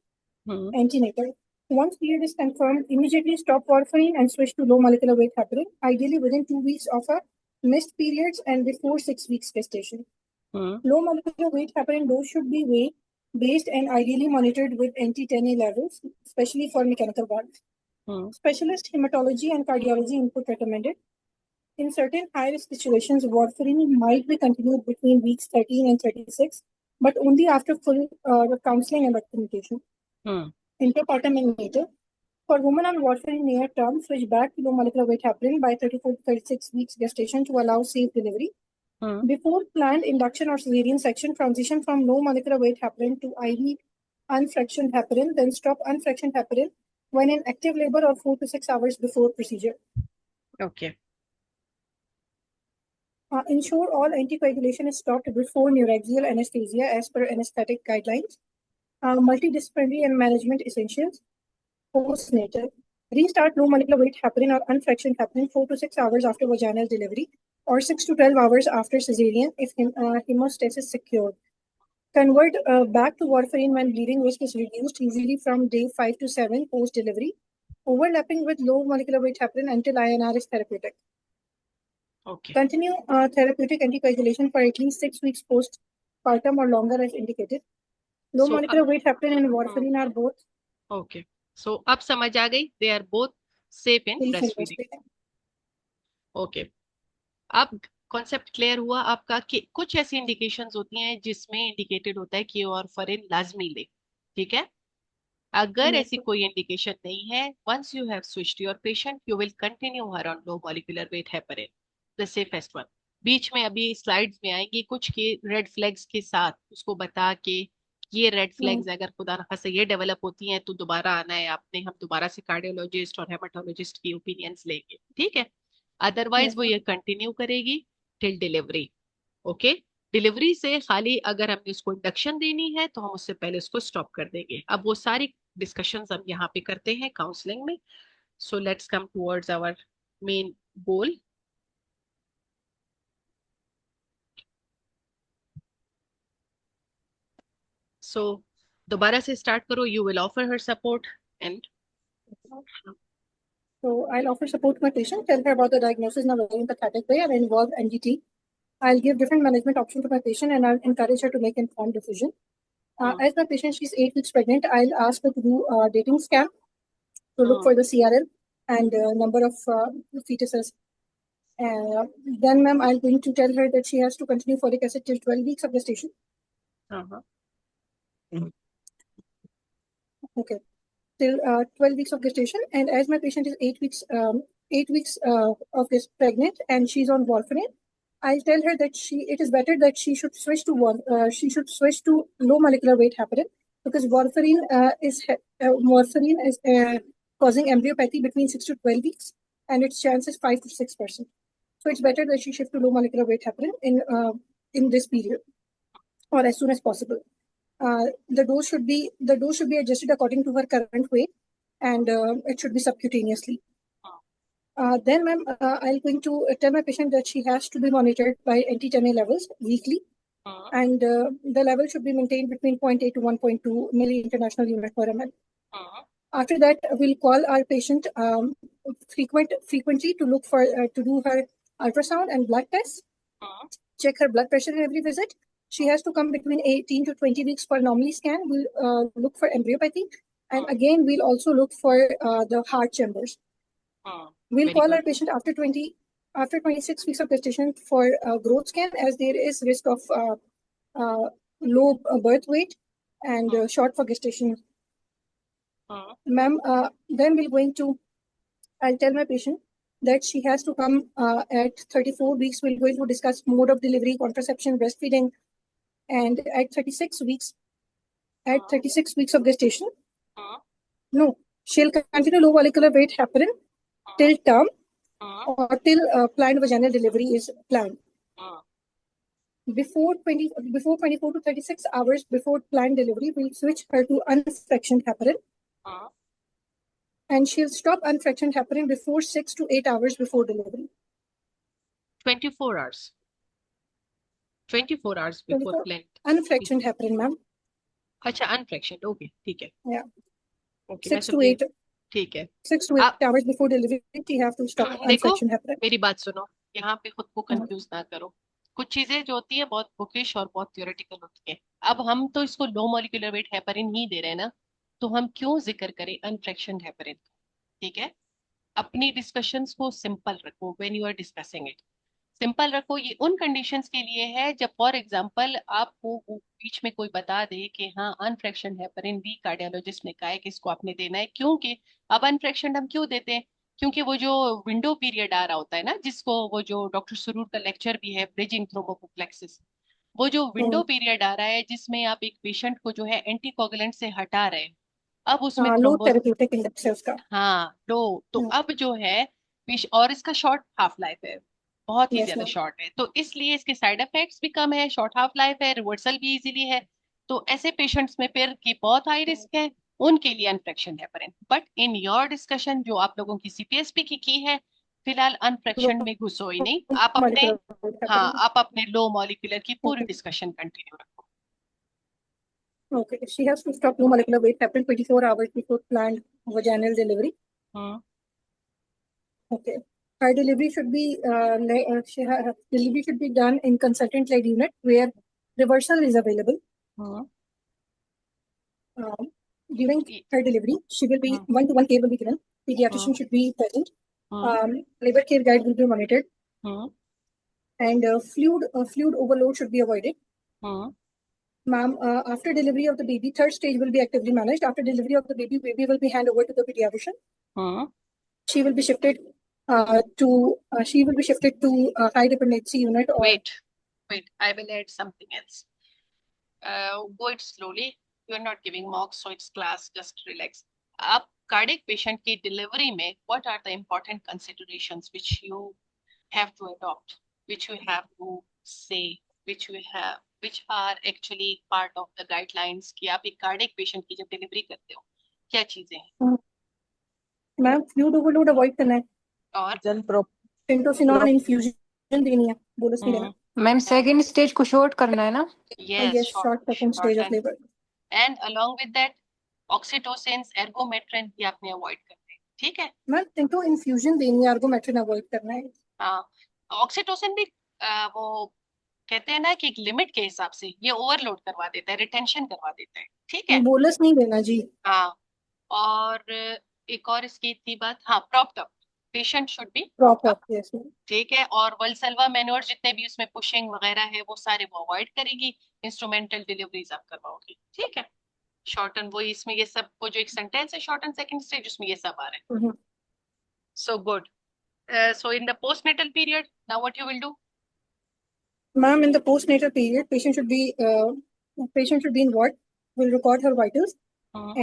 Speaker 5: Antenatal. Once period is confirmed, immediately stop warfarin and switch to low molecular weight heparin, ideally within 2 weeks of a missed periods and before 6 weeks gestation. Low molecular weight heparin dose should be weight-based and ideally monitored with anti-10A levels, especially for mechanical valves. Specialist hematology and cardiology input recommended. In certain high-risk situations, warfarin might be continued between weeks 13 and 36, but only after full counseling and documentation. Intrapartum and natal. For women on warfarin near term, switch back to low molecular weight heparin by 34 to 36 weeks gestation to allow safe delivery. Before planned induction or cesarean section, transition from low molecular weight heparin to IV unfractioned heparin, then stop unfractioned heparin when in active labor or 4 to 6 hours before procedure.
Speaker 1: Okay.
Speaker 5: Ensure all anticoagulation is stopped before neuraxial anesthesia as per anesthetic guidelines. Multidisciplinary and management essentials. Postnatal. Restart low molecular weight heparin or unfractioned heparin 4 to 6 hours after vaginal delivery or 6 to 12 hours after cesarean if hemostasis secured. Convert back to warfarin when bleeding risk is reduced, usually from day 5 to 7 post-delivery, overlapping with low molecular weight heparin until INR is therapeutic.
Speaker 1: Okay.
Speaker 5: Continue therapeutic anticoagulation for at least 6 weeks postpartum or longer as indicated. Low molecular weight heparin and warfarin are both.
Speaker 1: Okay. So अब समझ आ गई, they are both safe in breastfeeding. Okay. अब concept clear हुआ आपका कि कुछ ऐसी indications होती हैं जिसमें इंडिकेटेड होता है कि वारफरिन लाजमी ले, ठीक है? अगर ऐसी कोई इंडिकेशन नहीं है, once you have switched your patient, you will continue her on low molecular weight heparin, the safest one. बीच में अभी स्लाइड्स में आएंगी कुछ के रेड फ्लैग्स के साथ, उसको बता के ये रेड फ्लैग्स अगर खुदा न खास्ता ये डेवलप होती हैं तो दोबारा आना है आपने, हम दोबारा से कार्डियोलॉजिस्ट और हेमाटोलॉजिस्ट की ओपिनियंस लेंगे, ठीक है? अदरवाइज वो ये कंटिन्यू करेगी टिल डिलीवरी। ओके, डिलीवरी से खाली अगर हमें उसको इंडक्शन देनी है तो हम उससे पहले उसको स्टॉप कर देंगे। अब वो सारी डिस्कशंस हम यहाँ पे करते हैं काउंसलिंग में। So let's come towards our main goal. So दोबारा से स्टार्ट करो। You will offer her support and
Speaker 5: So I'll offer support to my patient, tell her about the diagnosis in a very empathetic way and involve NGT. I'll give different management options to my patient and I'll encourage her to make informed decision. As my patient, she's 8 weeks pregnant, I'll ask her to do a dating scan to look for the CRL and number of fetuses. Then, ma'am, I'm going to tell her that she has to continue folic acid till 12 weeks of gestation. Okay, till 12 weeks of gestation. And as my patient is 8 weeks, of this pregnant and she's on warfarin, I'll tell her that it is better that she should switch to low molecular weight heparin because warfarin is causing embryopathy between 6 to 12 weeks and its chance is 5 to 6%. So it's better that she shift to low molecular weight heparin in this period or as soon as possible. The dose should be adjusted according to her current weight and it should be subcutaneously. Then, ma'am, I'm going to tell my patient that she has to be monitored by anti-10A levels weekly, and the level should be maintained between 0.8 to 1.2 milli international unit per ml. After that, we'll call our patient frequently to look for to do her ultrasound and blood tests, check her blood pressure in every visit. She has to come between 18 to 20 weeks for anomaly scan. We'll look for embryopathy, and again, we'll also look for the heart chambers. We'll call our patient after 26 weeks of gestation for growth scan as there is risk of low birth weight, and short for gestation. Ma'am, then we're going to, I'll tell my patient that she has to come at 34 weeks. We're going to discuss mode of delivery, contraception, breastfeeding, and at 36 weeks, of gestation, no, she'll continue low molecular weight heparin till term or till planned vaginal delivery is planned. Before 24 to 36 hours before planned delivery, we'll switch her to unfractioned heparin. And she'll stop unfractioned heparin before 6 to 8 hours before delivery.
Speaker 1: 24 hours. 24 hours before planned.
Speaker 5: Unfractioned heparin, ma'am.
Speaker 1: अच्छा unfractioned, okay, ठीक है.
Speaker 5: Yeah.
Speaker 1: Okay,
Speaker 5: 6 to 8.
Speaker 1: ठीक है.
Speaker 5: 6 to 8 hours before delivery, she have to stop
Speaker 1: देखो
Speaker 5: unfractioned heparin.
Speaker 1: मेरी बात सुनो, यहाँ पे खुद को कंफ्यूज ना करो. कुछ चीजें जो होती है बहुत बुकिश और बहुत थियोरेटिकल होती है. अब हम तो इसको लो मॉलिक्यूलर वेट हेपरिन ही दे रहे हैं ना, तो हम क्यों जिक्र करें अनफ्रैक्शनड हेपरिन. ठीक है, अपनी डिस्कशंस को सिंपल रखो. When you are discussing it simple रखो. ये उन कंडीशंस के लिए है जब फॉर एग्जांपल आपको बीच में कोई बता दे कि हाँ अनफ्रैक्शन हेपरिन भी कार्डियोलॉजिस्ट ने कहा है कि इसको आपने देना है. क्योंकि अब अनफ्रैक्शन हम क्यों देते हैं, क्योंकि वो जो विंडो पीरियड आ रहा होता है ना, जिसको वो जो डॉक्टर सुरूर का लेक्चर भी है ब्रिजिंग थ्रोम्बोप्लेक्सिस, वो जो विंडो पीरियड आ रहा है जिसमें आप एक पेशेंट को जो है एंटीकोगुलेंट से हटा रहे हैं. अब उसमें
Speaker 5: लो थेरेप्यूटिक इंडेक्स है उसका.
Speaker 1: हाँ लो, तो अब जो है और इसका शॉर्ट हाफ लाइफ है, बहुत ही ज्यादा शॉर्ट है, तो इसलिए इसके साइड इफेक्ट्स भी कम है, शॉर्ट हाफ लाइफ है, रिवर्सल भी इजीली है. तो ऐसे पेशेंट्स में फिर की बहुत हाई रिस्क है, उनके लिए unfractionated heparin. But in your discussion जो आप लोगों की सीपीएसपी की है, फिलहाल अनफ्रैक्शन में घुसो ही नहीं. आप अपने आप अपने लो मॉलिक्यूलर की पूरी डिस्कशन कंटिन्यू रखो.
Speaker 5: Okay, she has to stop low molecular weight heparin 24 hours before planned vaginal delivery. Okay. Her delivery should be delivery should be done in consultant-led unit where reversal is available. During her delivery, she will be one-to-one care will be given. Pediatrician should be present. Labor care guide will be monitored. And fluid overload should be avoided. Ma'am, after delivery of the baby, third stage will be actively managed. After delivery of the baby will be handed over to the pediatrician. She will be shifted to high dependency unit.
Speaker 1: Wait, I will add something else. Go it slowly. You are not giving mocks, so it's class. Just relax. आप cardiac patient की delivery में what are the important considerations which you have to adopt, which you have to say, which are actually part of the guidelines कि आप एक cardiac patient की जब delivery करते हो क्या चीजें हैं.
Speaker 5: मैम फ्लूइड ओवरलोड अवॉइड करना है
Speaker 1: और
Speaker 5: पेंटोसिनॉन इन्फ्यूजन देनी है, बोलस नहीं देना.
Speaker 3: मैम सेकंड स्टेज को शॉर्ट करना है ना.
Speaker 1: yes,
Speaker 5: short second stage of labor.
Speaker 1: and along with that oxytocin ergometrine भी आपने अवॉइड करना है. ठीक है
Speaker 5: मैम पेंटो इन्फ्यूजन देनी है, एर्गोमेट्रिन अवॉइड करना है.
Speaker 1: हाँ, ऑक्सीटोसिन भी वो कहते हैं ना कि एक लिमिट के हिसाब से ये ओवरलोड करवा देता है, रिटेंशन करवा देता है. ठीक है,
Speaker 5: बोलस नहीं देना जी.
Speaker 1: हाँ, और एक और इसकी थी बात, हाँ propped up, patient should be
Speaker 5: prop up. Yes.
Speaker 1: ठीक है, और वल्सल्वा मैन्योर जितने भी उसमें पुशिंग वगैरह है वो सारे वो अवॉइड करेगी. इंस्ट्रूमेंटल डिलीवरीज आप करवाओगी. ठीक है, शॉर्ट एंड वो इसमें ये सब वो जो एक सेंटेंस है शॉर्ट एंड सेकंड स्टेज उसमें ये सब आ रहा है. So good. So in the postnatal period, now what you will do?
Speaker 5: Ma'am, in the postnatal period, patient should be in ward. We'll record her vitals,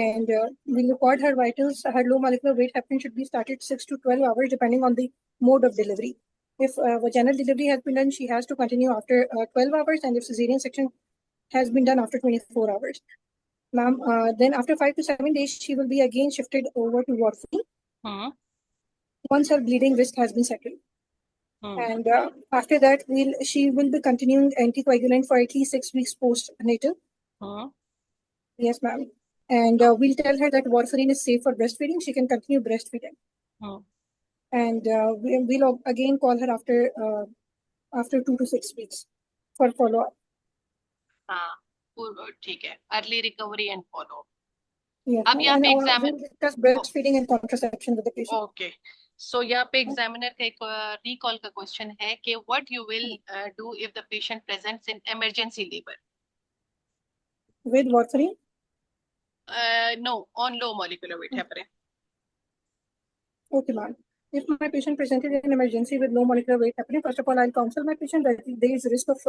Speaker 5: and we'll record her vitals. Her low molecular weight heparin should be started 6 to 12 hours, depending on the mode of delivery. If vaginal delivery has been done, she has to continue after 12 hours, and if cesarean section has been done after 24 hours. Ma'am, then after 5 to 7 days, she will be again shifted over to warfarin. Once her bleeding risk has been settled. And after that, she will be continuing anticoagulant for at least 6 weeks postnatal. Yes, ma'am. And we'll tell her that warfarin is safe for breastfeeding. She can continue breastfeeding. And we'll again call her after 2 to 6 weeks for follow-up.
Speaker 1: ठीक है, early recovery and follow.
Speaker 5: Yes,
Speaker 1: अब यहाँ पे
Speaker 5: we'll discuss breastfeeding and contraception with the patient.
Speaker 1: Okay. So यहाँ पे examiner का एक recall का क्वेश्चन है कि what you will do if the patient presents in emergency labour.
Speaker 5: with warfarin?
Speaker 1: No, on low molecular weight heparin.
Speaker 5: Okay, ma'am. If my patient presented in emergency with low molecular weight heparin, first of all, I'll counsel my patient that there is risk of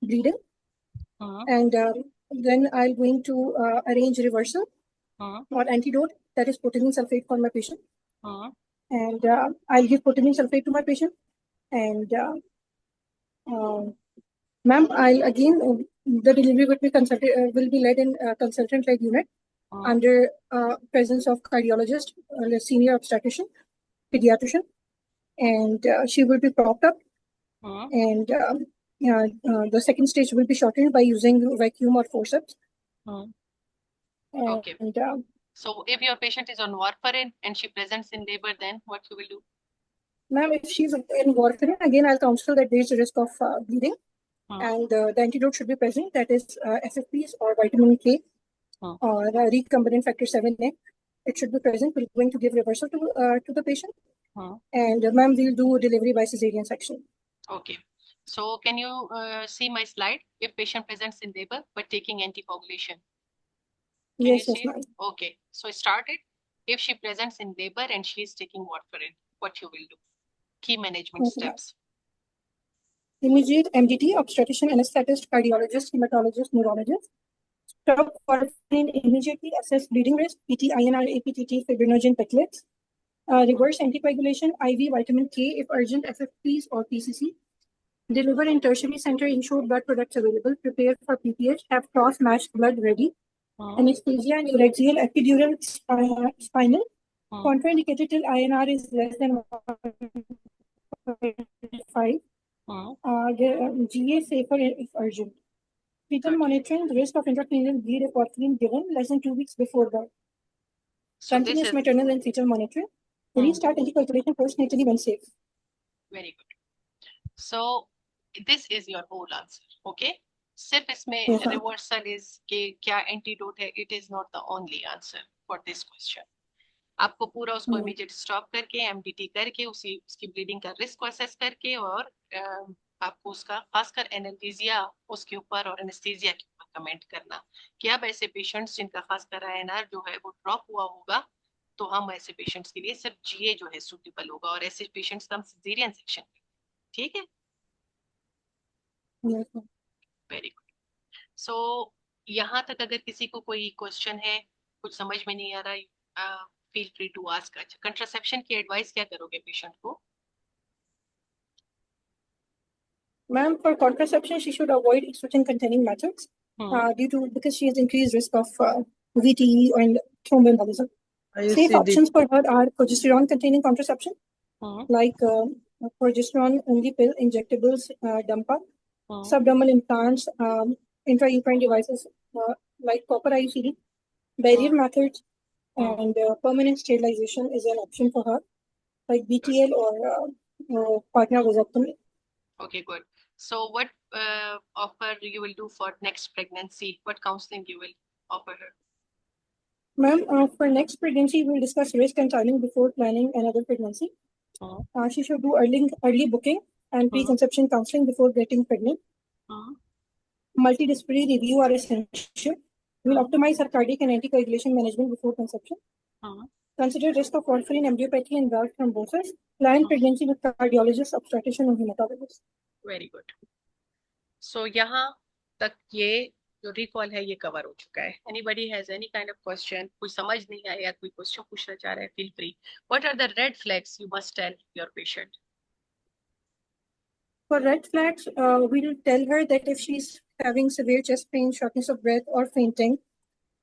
Speaker 5: bleeding, and then I'm going to arrange reversal or antidote, that is protein sulfate, for my patient. And I'll give protein sulfate to my patient. And ma'am, I'll again, the delivery will be led in consultant-led unit under presence of cardiologist, senior obstetrician, pediatrician, and she will be propped up. And the second stage will be shortened by using vacuum or forceps.
Speaker 1: Okay.
Speaker 5: And
Speaker 1: So if your patient is on warfarin and she presents in labor, then what you will do?
Speaker 5: ma'am, if she's in warfarin, again, I'll counsel that there is a risk of bleeding, and the antidote should be present, that is FFPs or vitamin K or recombinant factor 7A. It should be present. We're going to give reversal to the patient. And ma'am, we'll do delivery by cesarean section.
Speaker 1: Okay. So can you see my slide? If patient presents in labor but taking anticoagulation.
Speaker 5: Yes, ma'am.
Speaker 1: Okay. So start it. If she presents in labor and she is taking warfarin, what you will do? Key management steps.
Speaker 5: Immediate MDT, obstetrician, anesthetist, cardiologist, hematologist, neurologist. Stop warfarin immediately, assess bleeding risk, PT, INR, APTT, fibrinogen platelets. Reverse anticoagulation, IV, vitamin K, if urgent, FFPs or PCC. Deliver in tertiary center, ensure blood products available, prepare for PPH, have cross-matched blood ready. Anesthesia and neuraxial epidural spinal. Contraindicated till INR is less than 1.5. GA safer if urgent. Fetal monitoring, the risk of intracranial bleed if warfarin given less than 2 weeks before birth. So continuous maternal and fetal monitoring. Restart anticoagulation postnatally when safe.
Speaker 1: Very good. So this is your whole answer. Okay. सिर्फ इसमें reversal is कि क्या antidote है, it is not the only answer for this question. आपको पूरा उसको immediate stop करके MDT करके उसकी bleeding का risk को assess करके और आपको उसका खासकर एनेस्थीसिया उसके ऊपर और एनेस्थीसिया के ऊपर कमेंट करना कि अब ऐसे पेशेंट्स जिनका खासकर INR जो है वो ड्रॉप हुआ होगा तो हम ऐसे पेशेंट्स के लिए सिर्फ GA जो है सुटेबल होगा और ऐसे पेशेंट्स का हम सिजेरियन सेक्शन, ठीक है? Very good. सो यहाँ तक अगर किसी को कोई क्वेश्चन है, कुछ समझ में नहीं आ रहा, फील फ्री टू आस्क. अच्छा, कंट्रासेप्शन की एडवाइस क्या करोगे पेशेंट को?
Speaker 5: Ma'am, for contraception, she should avoid estrogen containing methods because she has increased risk of VTE and thromboembolism. Safe options for her are progesterone containing contraception, like progesterone only pill, injectables, Dampa, subdermal implants, intrauterine devices like copper IUCD, barrier methods, and permanent sterilization is an option for her, like BTL or partner vasectomy.
Speaker 1: Okay, good. So what offer you will do for next pregnancy? What counseling you will offer her?
Speaker 5: Ma'am, for next pregnancy, we'll discuss risk and timing before planning another pregnancy. She should do early booking and preconception counseling before getting pregnant. Multidisciplinary review are essential. We'll optimize her cardiac and anticoagulation management before conception. Consider risk of warfarin, ambriopathy, and valve thrombosis. Plan pregnancy with cardiologist, obstetrician, and hematologist.
Speaker 1: Very good. So यहाँ तक ये जो recall है ये cover हो चुका है. Anybody has any kind of question? कुछ समझ नहीं आया, कोई question पूछना चाह रहा है, feel free. What are the red flags you must tell your patient?
Speaker 5: For red flags, we'll tell her that if she's having severe chest pain, shortness of breath, or fainting,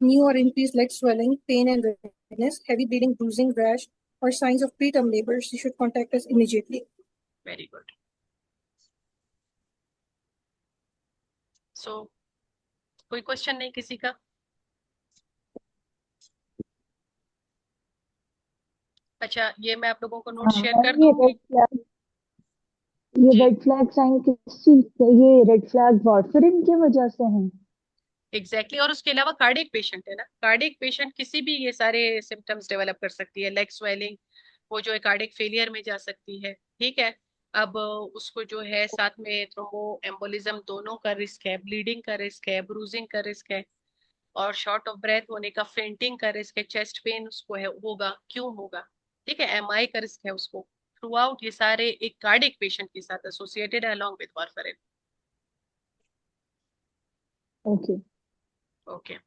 Speaker 5: new or increased leg swelling, pain and redness, heavy bleeding, bruising, rash, or signs of preterm labor, she should contact us immediately.
Speaker 1: Very good. So, कोई question नहीं किसी का? अच्छा, ये मैं आप लोगों को नोट शेयर कर दूंगी.
Speaker 6: ये रेड फ्लैग साइन किस चीज से? ये रेड फ्लैग वार्फरिन की वजह से हैं?
Speaker 1: एग्जैक्टली. और उसके अलावा कार्डियक पेशेंट है ना, कार्डियक पेशेंट किसी भी ये सारे सिम्टम्स डेवलप कर सकती है. लेग स्वेलिंग, वो जो है कार्डियक फेलियर में जा सकती है, ठीक है. अब उसको जो है साथ में थ्रोम्बो एम्बोलिज्म दोनों का रिस्क है, ब्लीडिंग का रिस्क है, ब्रूजिंग का रिस्क है. और शॉर्ट ऑफ ब्रेथ होने का, फेंटिंग का रिस्क है, चेस्ट पेन उसको है होगा, क्यों होगा, ठीक है, एमआई का रिस्क है उसको। थ्रू आउट ये सारे एक कार्डियक पेशेंट के साथ एसोसिएटेड है along with warfarin.
Speaker 6: Okay.
Speaker 1: Okay.